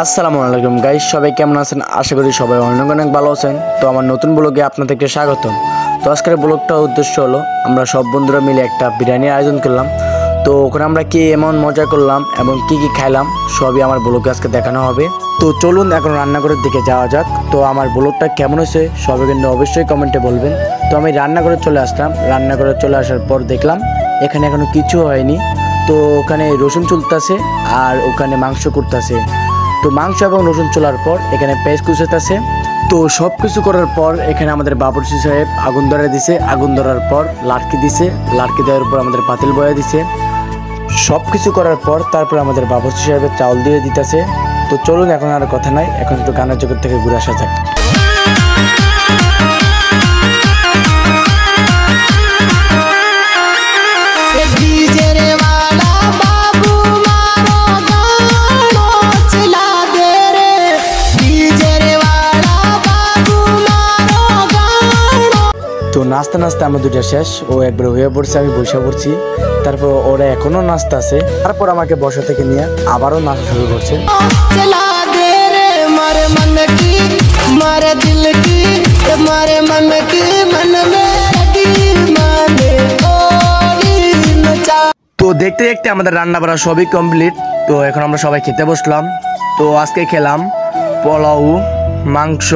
আসসালামু আলাইকুম গাইস, সবাই কেমন আছেন? আশা করি সবাই অনেক অনেক ভালো আছেন। তো আমার নতুন ব্লগে আপনাদেরকে স্বাগতম। তো আজকের ব্লগটার উদ্দেশ্য হলো আমরা সব বন্ধুরা মিলে একটা বিরিয়ানির আয়োজন করলাম। তো ওখানে আমরা কি এমন মজা করলাম এবং কি খাইলাম সবই আমার ব্লগে আজকে দেখানো হবে। তো চলুন এখন রান্নাঘরের দিকে যাওয়া যাক। তো আমার ব্লগটা কেমন হয়েছে সবাই কিন্তু অবশ্যই কমেন্টে বলবেন। তো আমি রান্নাঘরে চলে আসলাম। রান্নাঘরে চলে আসার পর দেখলাম এখানে এখনো কিছু হয়নি। তো ওখানে রসুন চুলতেছে আর ওখানে মাংস করতেছে। তো মাংস এবং রসুন চলার পর এখানে পেঁয়াজ কুচাইতেছে। তো সব কিছু করার পর এখানে আমাদের বাবুর্চি সাহেব আগুন ধরে দিছে। আগুন ধরার পর লাটকি দিছে। লাটকি দেওয়ার পর আমাদের পাতিল বয়া দিছে। সব কিছু করার পর তারপর আমাদের বাবুর্চি সাহেবের চাউল দিয়ে দিতেছে। তো চলুন এখন আর কথা নাই, এখন একটু গানের জগৎ থেকে ঘুরে আসা যাক। তো নাচতে নাচতে আমরা দুইটা শেষ, ও একবার হয়ে পড়ছে, আমি বসে পড়ছি। তারপর ওরা এখনো নাচতে আছে। তারপর আমাকে বসা থেকে নিয়ে আবারও নাচা শুরু করছে। তো দেখতে দেখতে আমাদের রান্না বাড়া সবই কমপ্লিট। তো এখন আমরা সবাই খেতে বসলাম। তো আজকে খেলাম পোলাও, মাংস,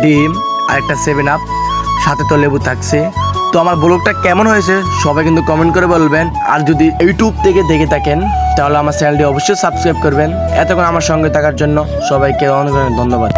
ডিম আর একটা 7 আপ, সাথে তো লেবু থাকছে। তো আমার ব্লগটা কেমন হয়েছে সবাই কিন্তু কমেন্ট করে বলবেন। আর যদি ইউটিউব থেকে দেখে থাকেন তাহলে আমার চ্যানেলটি অবশ্যই সাবস্ক্রাইব করবেন। এতক্ষণ আমার সঙ্গে থাকার জন্য সবাইকে অনেক অনেক ধন্যবাদ।